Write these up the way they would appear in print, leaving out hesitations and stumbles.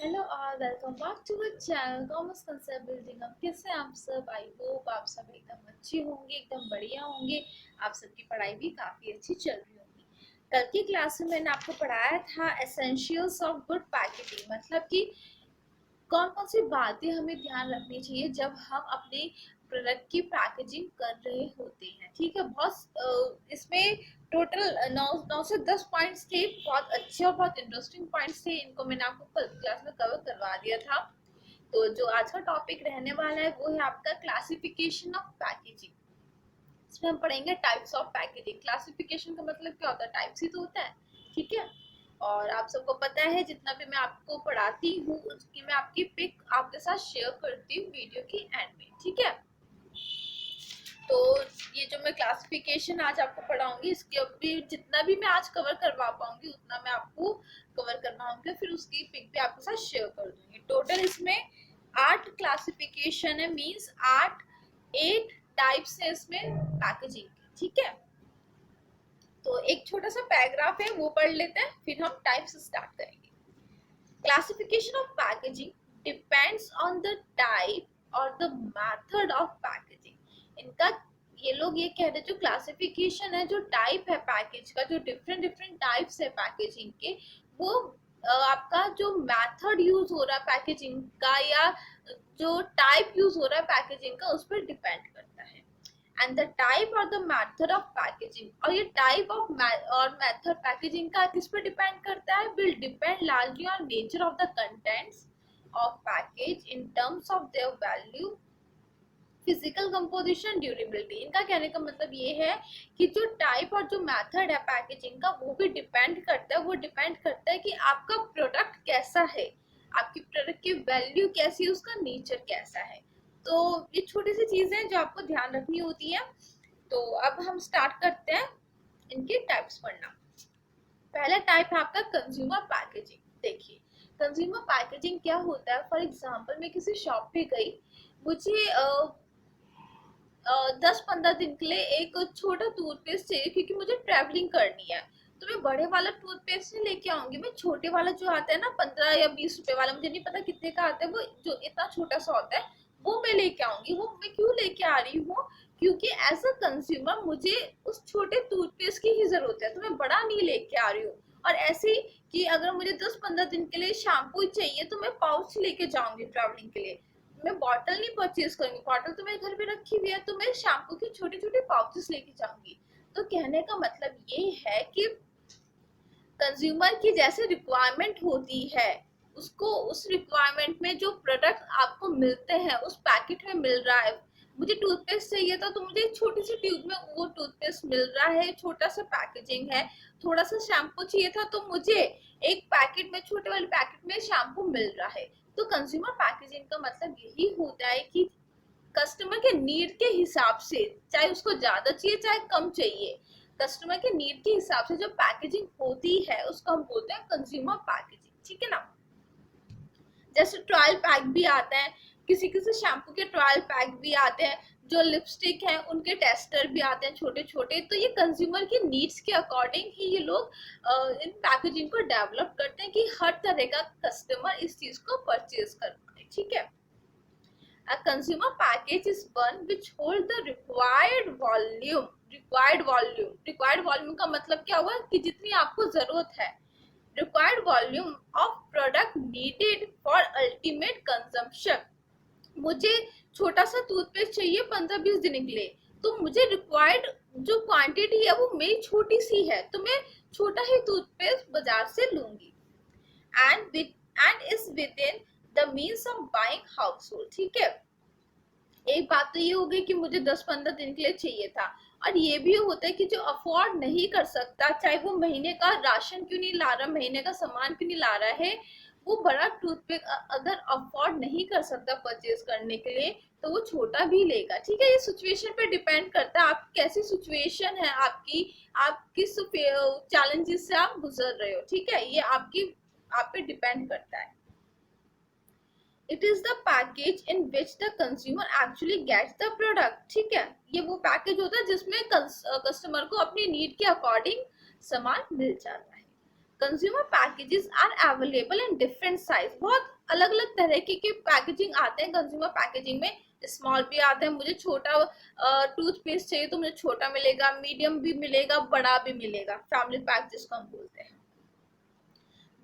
Hello और welcome back to the channel commerce concept building. अब कैसे हैं आप सब? आई होप आप सब एकदम अच्छे होंगे, एकदम बढ़िया होंगे। आप सबकी पढ़ाई भी काफ़ी अच्छी चल रही होगी। कल की क्लास में मैंने आपको पढ़ाया था एसेंशियल्स ऑफ गुड पैकेजिंग, मतलब कि कौन कौन सी बातें हमें ध्यान रखनी चाहिए जब हम अपने प्रोडक्ट की पैकेजिंग कर रहे होते हैं। ठीक है, बहुत इसमें टोटल 9 से 10 पॉइंट्स थे, बहुत अच्छे और बहुत इंटरेस्टिंग पॉइंट्स थे। इनको मैंने आपको कल क्लास में कवर करवा दिया था। तो जो आज का टॉपिक रहने वाला है वो है आपका क्लासिफिकेशन ऑफ पैकेजिंग। इसमें हम पढ़ेंगे टाइप्स ऑफ पैकेजिंग। क्लासिफिकेशन का मतलब क्या होता है? टाइप्स ही तो होता है। ठीक है, और आप सबको पता है जितना भी मैं आपको पढ़ाती हूँ उसकी मैं आपकी पिक आपके साथ शेयर करती हूँ वीडियो की एंड में। ठीक है, तो ये जो मैं क्लासिफिकेशन आज आपको पढ़ाऊंगी इसके भी जितना भी मैं आज कवर करवा पाऊंगी उतना मैं आपको कवर करवाऊंगी, फिर उसकी पिक भी आपके साथ शेयर कर दूंगी। टोटल इसमें 8 क्लासिफिकेशन है, मींस 8 टाइप्स है इसमें पैकेजिंग की। ठीक है, तो एक छोटा सा पैराग्राफ है वो पढ़ लेते हैं, फिर हम टाइप्स स्टार्ट करेंगे। Classification of packaging depends on the type और द मेथड ऑफ पैकेजिंग। इनका ये लोग ये कह रहे हैं जो क्लासिफिकेशन है, जो टाइप है पैकेज का, जो डिफरेंट डिफरेंट टाइप्स है पैकेजिंग के, वो आपका जो मेथड यूज हो रहा है पैकेजिंग का या जो टाइप यूज हो रहा है पैकेजिंग का उस पर डिपेंड करता है। एंड द टाइप और द मेथड ऑफ पैकेजिंग, और ये टाइप ऑफ और मेथड पैकेजिंग का किस पर डिपेंड करता है? Will depend largely on nature of the contents of package in terms of their value, physical composition, durability. इनका कहने का मतलब ये है कि जो टाइप और जो मेथड है पैकेजिंग का वो भी डिपेंड करता है, वो डिपेंड करता है कि आपका प्रोडक्ट कैसा है, आपकी प्रोडक्ट की वैल्यू कैसी है, उसका नेचर कैसा है। तो ये छोटी सी चीजें जो आपको ध्यान रखनी होती है। तो अब हम स्टार्ट करते हैं इनके टाइप्स पढ़ना। पहला टाइप है आपका कंज्यूमर पैकेजिंग। देखिए, कंज्यूमर पैकेजिंग क्या होता है? फॉर एग्जांपल मैं किसी शॉप पे गई, मुझे 10-15 दिन के लिए एक छोटा टूथपेस्ट चाहिए क्योंकि मुझे ट्रैवलिंग करनी है। तो मैं बड़े वाला टूथपेस्ट नहीं लेके आऊंगी, मैं छोटे वाला जो आता है ना 15 या 20 रुपए वाला, मुझे नहीं पता कितने का आता है, वो जो इतना छोटा सा होता है वो मैं लेके आऊंगी। वो मैं क्यों लेके आ रही हूँ? क्योंकि एज अ कंज्यूमर मुझे उस छोटे टूथपेस्ट की ही जरूरत है, तो मैं बड़ा नहीं लेके आ रही हूँ। और ऐसे कि अगर मुझे 10-15 दिन के लिए शैम्पू चाहिए तो मैं पाउच लेके जाऊंगी ट्रैवलिंग के लिए, मैं बॉटल नहीं परचेज करूंगी। बॉटल तो मेरे घर पे रखी हुई है, तो मैं शैम्पू के छोटे छोटे पाउचेस लेके जाऊंगी। तो कहने का मतलब ये है कि कंज्यूमर की जैसे रिक्वायरमेंट होती है उसको उस रिक्वायरमेंट में जो प्रोडक्ट आपको मिलते हैं उस पैकेट में मिल रहा है। मुझे टूथपेस्ट चाहिए था तो मुझे छोटी सी ट्यूब में वो टूथपेस्ट मिल रहा है, छोटा सा पैकेजिंग है। थोड़ा सा शैम्पू चाहिए था तो मुझे एक पैकेट में, छोटे वाले पैकेट में शैम्पू मिल रहा है। तो कंज्यूमर पैकेजिंग का मतलब यही होता है कि कस्टमर के नीड के हिसाब से, चाहे उसको ज्यादा चाहिए चाहे कम चाहिए, कस्टमर के नीड के हिसाब से जो पैकेजिंग होती है उसको हम बोलते हैं कंज्यूमर पैकेजिंग। ठीक है ना? जैसे ट्रायल पैक भी आते हैं, किसी किसी शैम्पू के ट्रायल पैक भी आते हैं, जो लिपस्टिक है उनके टेस्टर भी आते हैं छोटे छोटे। तो ये कंज्यूमर की नीड्स के अकॉर्डिंग ही ये लोग इन पैकेजिंग को डेवलप करते हैं कि हर तरह का कस्टमर इस चीज को परचेज कर पाए। ठीक है, a consumer package is one which hold the required volume। required volume का मतलब क्या हुआ कि जितनी आपको जरूरत है, required volume of product needed for ultimate consumption। मुझे छोटा सा टूथपेस्ट चाहिए 15-20 दिन के लिए, तो मुझे रिक्वायर्ड जो क्वांटिटी है वो मेरी छोटी सी है, तो मैं छोटा ही टूथपेस्ट बाजार से लूंगी। And is with in the means of buying house hold. ठीक है, एक बात तो ये हो गई कि मुझे 10-15 दिन के लिए चाहिए था, और ये भी होता है कि जो अफोर्ड नहीं कर सकता, चाहे वो महीने का राशन क्यों नहीं ला रहा, महीने का सामान क्यों नहीं ला रहा है, वो बड़ा टूथपिक अगर अफोर्ड नहीं कर सकता परचेज करने के लिए तो वो छोटा भी लेगा। ठीक है, ये सिचुएशन पे डिपेंड करता है आप कैसी सिचुएशन है आपकी, आप किस चैलेंजेस से आप गुजर रहे हो। ठीक है, ये आपकी आप पे डिपेंड करता है। It is the package in which the consumer actually gets the product. ठीक है, ये वो पैकेज होता है जिसमें कस्टमर को अपनी नीड के अकॉर्डिंग सामान मिल जाता है। Consumer packages are available in different size, बहुत अलग अलग तरह के पैकेजिंग आते हैं कंज्यूमर पैकेजिंग में। स्मॉल भी आते हैं, मुझे छोटा टूथपेस्ट चाहिए तो मुझे छोटा मिलेगा, मीडियम भी मिलेगा, बड़ा भी मिलेगा, फैमिली पैक जिसको हम बोलते हैं।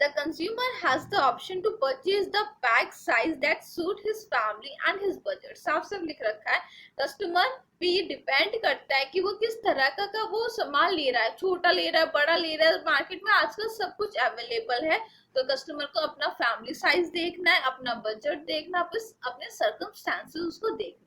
The consumer has the option to purchase the pack size that suit his family and his budget। साफ साफ लिख रखा है, कस्टमर पे ये डिपेंड करता है कि वो किस तरह का वो सामान ले रहा है, छोटा ले रहा है, बड़ा ले रहा है। मार्केट में आजकल सब कुछ अवेलेबल है, तो कस्टमर को अपना फैमिली साइज देखना है, अपना बजट देखना, अपने सर्कमस्टांसेस उसको देखने।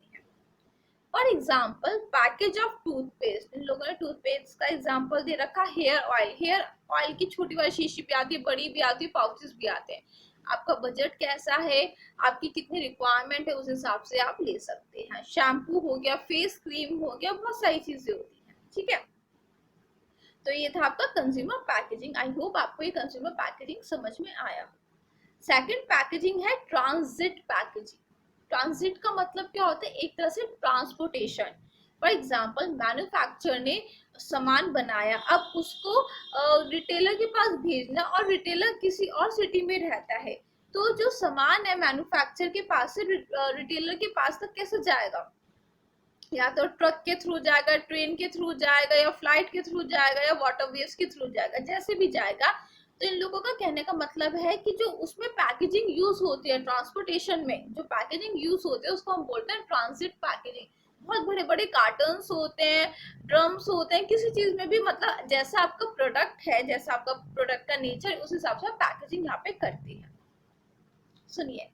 For example package of toothpaste, इन लोगों ने टूथपेस्ट का एग्जाम्पल दे रखा। हेयर ऑयल की छोटी वाली शीशी भी आती है, बड़ी भी आती है, पाउचेस भी आते हैं। आपका बजट कैसा है, आपकी कितनी रिक्वायरमेंट है, उस हिसाब से आप ले सकते हैं। शैम्पू हो गया, फेस क्रीम हो गया, बहुत सारी चीजें होती हैं, ठीक है। तो ये था आपका कंज्यूमर पैकेजिंग। आई होप आपको ये कंज्यूमर पैकेजिंग समझ में आया। सेकंड पैकेजिंग है ट्रांजिट पैकेजिंग। ट्रांजिट का मतलब क्या होता है, एक तरह से ट्रांसपोर्टेशन। फॉर एग्जाम्पल मैन्युफैक्चरर ने सामान बनाया, अब उसको रिटेलर के पास भेजना, और रिटेलर किसी और सिटी में रहता है, तो जो सामान है मैन्युफैक्चरर के पास से रिटेलर के पास तक कैसे जाएगा, या तो ट्रक के थ्रू जाएगा, ट्रेन के थ्रू जाएगा, या फ्लाइट के थ्रू जाएगा, या वाटरवेज के थ्रू जाएगा, जैसे भी जाएगा। तो इन लोगों का कहने का मतलब है कि जो उसमें पैकेजिंग यूज होती है, ट्रांसपोर्टेशन में जो पैकेजिंग यूज होती है उसको हम बोलते हैं ट्रांजिट पैकेजिंग। बहुत बड़े बड़े कार्टन्स होते हैं, ड्रम्स होते हैं, किसी चीज में भी, मतलब जैसा आपका प्रोडक्ट है, जैसा आपका प्रोडक्ट का नेचर, उस हिसाब से पैकेजिंग यहाँ पे करती है। सुनिए,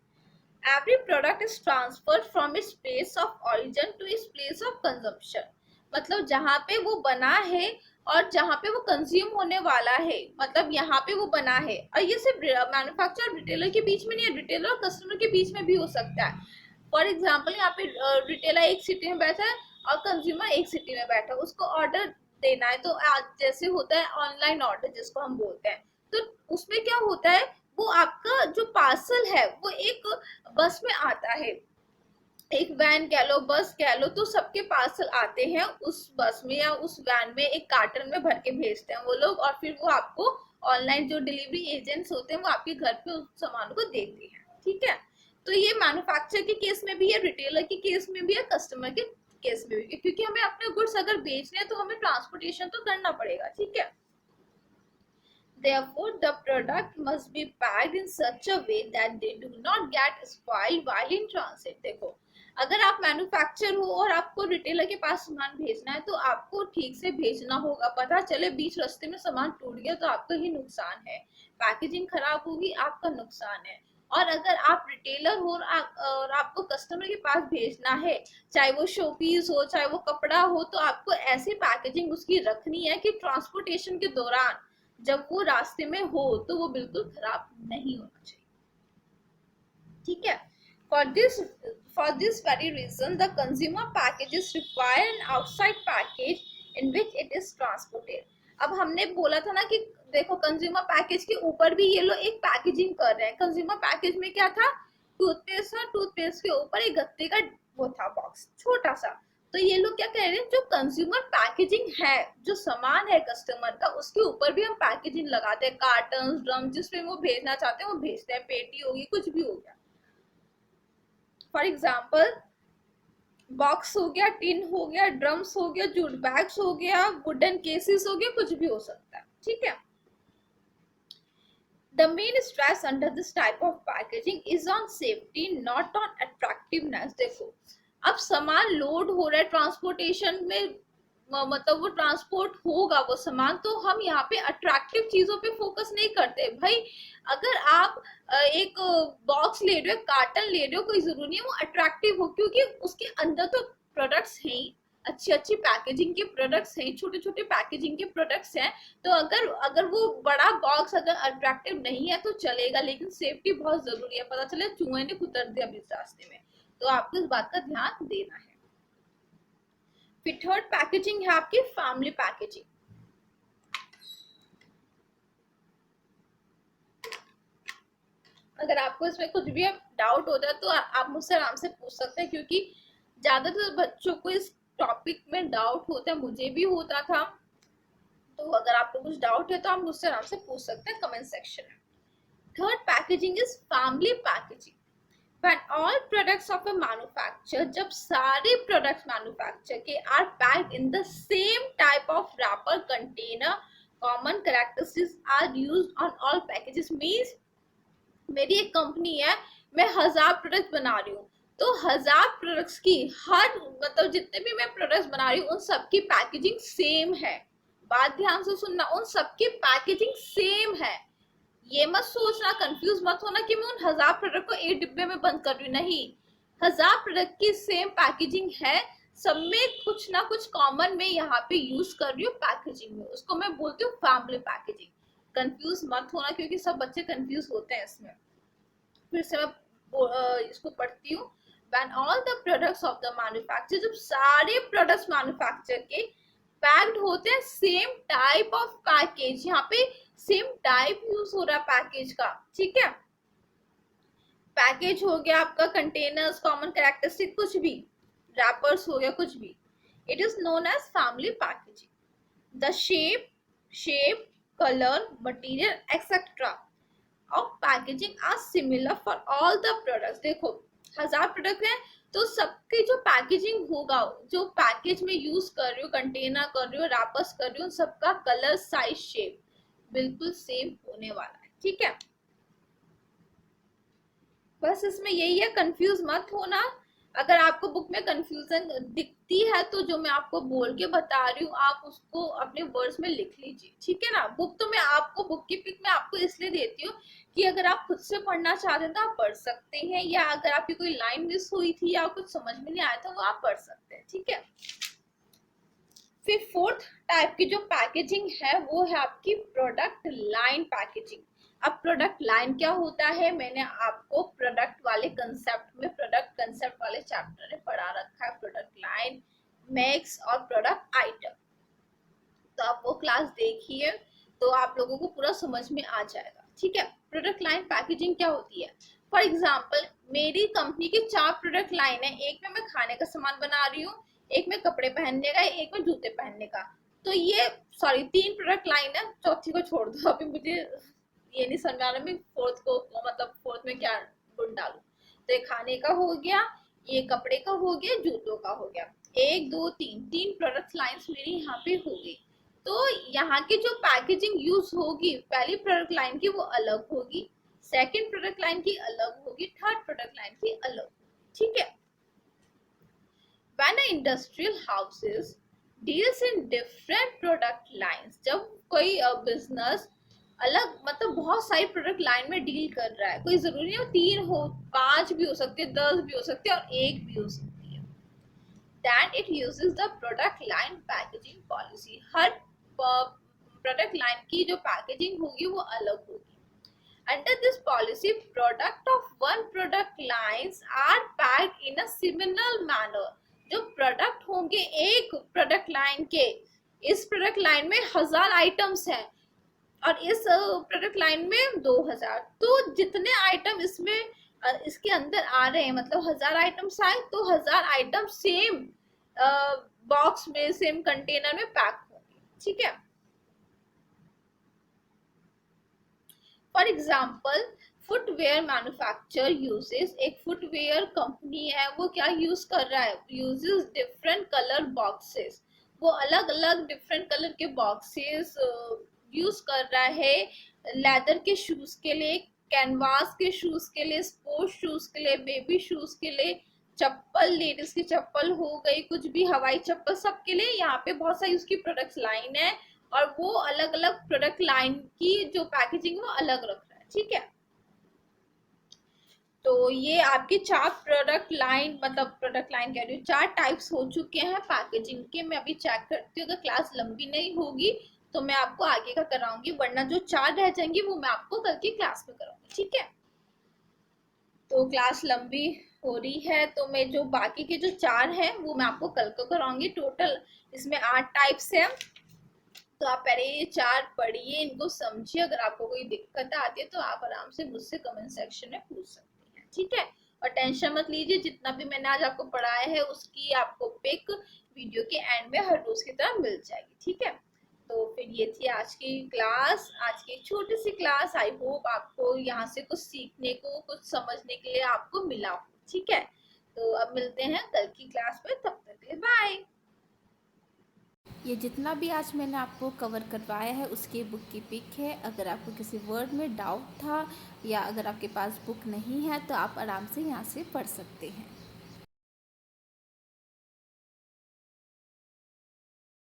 every product is transferred from its place of origin to its place of consumption। मतलब जहाँ पे वो बना है और जहाँ पे वो कंज्यूम होने वाला है, मतलब यहाँ पे वो बना है। और ये सिर्फ मैन्युफैक्चरर और रिटेलर के बीच में नहीं है, रिटेलर और कस्टमर के बीच में भी हो सकता है। फॉर एग्जाम्पल यहाँ पे रिटेलर एक सिटी में बैठा है और कंज्यूमर एक सिटी में बैठा है, उसको ऑर्डर देना है। तो आज जैसे होता है ऑनलाइन ऑर्डर जिसको हम बोलते हैं, तो उसमें क्या होता है, वो आपका जो पार्सल है वो एक बस में आता है, एक वैन कह लो, बस कह लो, तो सबके पार्सल आते हैं उस बस में या उस वैन में, एक कार्टन में भर के भेजते हैं वो लोग, और फिर वो आपको ऑनलाइन जो डिलीवरी एजेंट्स होते हैं वो आपके घर पे उस सामान को देते हैं, ठीक है। तो ये मैन्युफैक्चरर के केस में भी है, रिटेलर के केस में भी है, कस्टमर के केस में भी है, क्योंकि हमें अपने गुड्स अगर बेचने हैं तो हमें ट्रांसपोर्टेशन तो करना पड़ेगा, ठीक है। Therefore, the product must be packed in such a way that they do not get spoiled while in transit। देखो, अगर आप मैन्युफैक्चर हो और आपको रिटेलर के पास सामान भेजना है, तो आपको ठीक से भेजना होगा। पता चले बीच रास्ते में सामान टूट गया तो आपका ही नुकसान है, पैकेजिंग खराब होगी, आपका नुकसान है। और अगर आप रिटेलर हो और आपको कस्टमर के पास भेजना है, चाहे वो शोपीस हो, चाहे वो कपड़ा हो, तो आपको ऐसी पैकेजिंग उसकी रखनी है कि ट्रांसपोर्टेशन के दौरान जब वो रास्ते में हो तो वो बिल्कुल खराब नहीं होना चाहिए, ठीक है। For this very reason, the consumer packages require an outside package in which it is transported। अब हमने बोला था ना कि देखो कंज्यूमर पैकेज के ऊपर भी ये लोग एक पैकेजिंग कर रहे हैं। कंज्यूमर पैकेज में क्या था, टूथपेस्ट था, टूथपेस्ट के ऊपर एक गत्ते का वो था बॉक्स छोटा सा। तो ये लोग क्या कह रहे हैं, जो कंज्यूमर पैकेजिंग है, जो सामान है कस्टमर का, उसके ऊपर भी हम पैकेजिंग लगाते हैं, कार्टन, ड्रम, जिसमें वो भेजना चाहते हैं वो भेजते हैं, पेटी होगी, कुछ भी हो गया। फॉर एग्जाम्पल बॉक्स हो गया, टिन हो गया, ड्रम्स हो गया, जूट बैग्स हो गया, वुडन केसेस हो गया, कुछ भी हो सकता है, ठीक है। The main stress under this type of packaging is on safety, not on attractiveness। देखो, अब सामान लोड हो रहा है ट्रांसपोर्टेशन में, मतलब वो ट्रांसपोर्ट होगा वो सामान, तो हम यहाँ पे अट्रैक्टिव चीजों पे फोकस नहीं करते। भाई अगर आप एक बॉक्स ले रहे हो, कार्टन ले रहे हो, कोई जरूरी नहीं है वो अट्रैक्टिव हो, क्योंकि उसके अंदर तो प्रोडक्ट्स हैं, अच्छी अच्छी पैकेजिंग के प्रोडक्ट्स हैं, छोटे छोटे पैकेजिंग के प्रोडक्ट्स हैं। तो अगर वो बड़ा बॉक्स अगर अट्रैक्टिव नहीं है तो चलेगा, लेकिन सेफ्टी बहुत जरूरी है। पता चले चूहे ने कुतर दिया इस रास्ते में, तो आपको इस बात का ध्यान देना है। फिर थर्ड पैकेजिंग है आपकी फैमिली पैकेजिंग। अगर आपको इसमें कुछ भी डाउट होता है तो आप मुझसे आराम से पूछ सकते हैं, क्योंकि ज्यादातर बच्चों को इस टॉपिक में डाउट होता है, मुझे भी होता था। तो अगर आपको कुछ डाउट है तो आप मुझसे आराम से पूछ सकते हैं कमेंट सेक्शन में। Third packaging is family packaging. When all products of a manufacturer, जब सारे प्रोडक्ट्स मैन्युफैक्चर के are packed in the same type of wrapper container, common characteristics are used on all packages. Means मेरी एक company है, मैं 1000 product बना रही हूँ, तो 1000 प्रोडक्ट्स की हर मतलब जितने भी मैं प्रोडक्ट्स बना रही हूँ उन सबकी पैकेजिंग सेम है। बात ध्यान से सुनना, उन सबकी पैकेजिंग सेम है। ये मत सोचना, कंफ्यूज मत होना कि मैं उन 1000 प्रोडक्ट को एक डिब्बे में बंद कर रही हूँ, नहीं। 1000 प्रोडक्ट की सेम पैकेजिंग है, सब में कुछ ना कुछ कॉमन में यहाँ पे यूज कर रही हूँ पैकेजिंग में, उसको मैं बोलती हूँ फैमिली पैकेजिंग। कंफ्यूज मत होना क्योंकि सब बच्चे कंफ्यूज होते हैं इसमें। फिर से मैं इसको पढ़ती हूँ। When all the products of the manufacturer, जब सारे प्रोडक्ट्स मैन्युफैक्चर के पैक्ड होते हैं सेम टाइप ऑफ पैकेज, यहाँ पे सेम टाइप यूज हो रहा है पैकेज का, ठीक है। पैकेज हो गया आपका कंटेनर्स, कॉमन कैरेक्टरिस्टिक, कुछ भी रैपर्स हो गया, कुछ भी। It is known as family packaging. The shape colour material etcetera of packaging are similar for all the products. देखो 1000 प्रोडक्ट है तो सबकी जो पैकेजिंग होगा, जो पैकेज में यूज कर रही हूँ, कंटेनर कर रही हूँ, रैपर्स कर रही हूँ, सबका कलर साइज शेप बिल्कुल सेम होने वाला है, ठीक है। बस इसमें यही है, कंफ्यूज मत होना। अगर आपको बुक में कंफ्यूजन दिखती है तो जो मैं आपको बोल के बता रही हूँ आप उसको अपने वर्ड्स में लिख लीजिए, ठीक है ना। बुक तो मैं आपको, बुक की पिक मैं आपको इसलिए देती हूँ कि अगर आप खुद से पढ़ना चाहते हैं तो आप पढ़ सकते हैं, या अगर आपकी कोई लाइन मिस हुई थी या कुछ समझ में नहीं आया था वो आप पढ़ सकते हैं, ठीक है। फिर फोर्थ टाइप की जो पैकेजिंग है वो है आपकी प्रोडक्ट लाइन पैकेजिंग। अब प्रोडक्ट लाइन क्या होता है, मैंने आपको प्रोडक्ट वाले कंसेप्ट में, प्रोडक्ट कंसेप्ट वाले चैप्टर में पढ़ा रखा है, प्रोडक्ट लाइन, मेक्स और प्रोडक्ट आइटम। तो आप वो क्लास देखिए तो आप लोगों को पूरा समझ में आ जाएगा, ठीक है। प्रोडक्ट लाइन पैकेजिंग क्या होती है, फॉर एग्जाम्पल मेरी कंपनी की 4 प्रोडक्ट लाइन है, एक में मैं खाने का सामान बना रही हूँ, एक में कपड़े पहनने का, एक में जूते पहनने का। तो ये 3 प्रोडक्ट लाइन है, चौथी को छोड़ दो, अभी मुझे ये नहीं समझ आ रहा मैं फोर्थ को मतलब फोर्थ में क्या गुण डालू। तो ये खाने का हो गया, ये कपड़े का हो गया, जूतों का हो गया, 1 2 3 प्रोडक्ट लाइन्स मेरी यहाँ पे हो गई। तो यहाँ की जो पैकेजिंग यूज होगी पहली प्रोडक्ट लाइन की वो अलग होगी, सेकंड प्रोडक्ट लाइन की अलग होगी, थर्ड प्रोडक्ट लाइन की अलग होगी, ठीक है। When an industrial houses deals in different product lines, जब कोई बिजनेस अलग मतलब बहुत सारी प्रोडक्ट लाइन में डील कर रहा है, कोई जरूरी नहीं हो 3 हो, 5 भी हो सकते हैं, 10 भी हो सकते हैं और 1 भी हो सकती है, then it uses the product line packaging policy। Her product line की जो पैकेजिंग होगी वो अलग होगी। Under this policy, product of one product lines are packed in a similar manner। जो प्रोडक्ट होंगे एक प्रोडक्ट लाइन के, इस प्रोडक्ट लाइन में 1000 आइटम्स हैं और इस प्रोडक्ट लाइन में 2000, तो जितने आइटम इसमें इसके अंदर आ रहे हैं मतलब 1000 आइटम्स आए तो 1000 आइटम सेम बॉक्स में, सेम कंटेनर में पैक होंगे, ठीक है। For example footwear manufacture uses, एक फुटवेयर कंपनी है वो क्या यूज कर रहा है, यूजेस डिफरेंट कलर बॉक्सेस, वो अलग अलग डिफरेंट कलर के बॉक्सेस यूज कर रहा है लेदर के शूज के लिए, कैनवास के शूज के लिए, स्पोर्ट्स शूज के लिए, बेबी शूज के लिए, चप्पल, लेडीज की चप्पल हो गई, कुछ भी हवाई चप्पल, सबके लिए यहाँ पे बहुत सारी उसकी प्रोडक्ट लाइन है और वो अलग अलग प्रोडक्ट लाइन की जो पैकेजिंग वो अलग रख रहा है, ठीक है। तो ये आपकी 4 प्रोडक्ट लाइन मतलब प्रोडक्ट लाइन कह रही हूँ 4 टाइप्स हो चुके हैं पैकेजिंग के। मैं अभी चेक करती हूँ, अगर क्लास लंबी नहीं होगी तो मैं आपको आगे का कराऊंगी, वरना जो 4 रह जाएंगी वो मैं आपको कल की क्लास में कराऊंगी, ठीक है। तो क्लास लंबी हो रही है तो मैं जो बाकी के जो 4 हैं वो मैं आपको कल को कराऊंगी। टोटल इसमें 8 टाइप्स है, तो आप पहले ये 4 पढ़िए, इनको समझिए, अगर आपको कोई दिक्कत आती है तो आप आराम से मुझसे कमेंट सेक्शन में पूछ सकते हैं, ठीक है। और टेंशन मत लीजिए, जितना भी मैंने आज आपको पढ़ाया है उसकी आपको पिक वीडियो के एंड में हर रोज की तरह मिल जाएगी, ठीक है। तो फिर ये थी आज की क्लास, आज की छोटी सी क्लास। आई होप आपको यहाँ से कुछ सीखने को, कुछ समझने के लिए आपको मिला हो। ठीक है, तो अब मिलते हैं कल की क्लास में, तब तक के लिए बाय। ये जितना भी आज मैंने आपको कवर करवाया है उसकी बुक की पिक है। अगर आपको किसी वर्ड में डाउट था या अगर आपके पास बुक नहीं है तो आप आराम से यहाँ से पढ़ सकते हैं।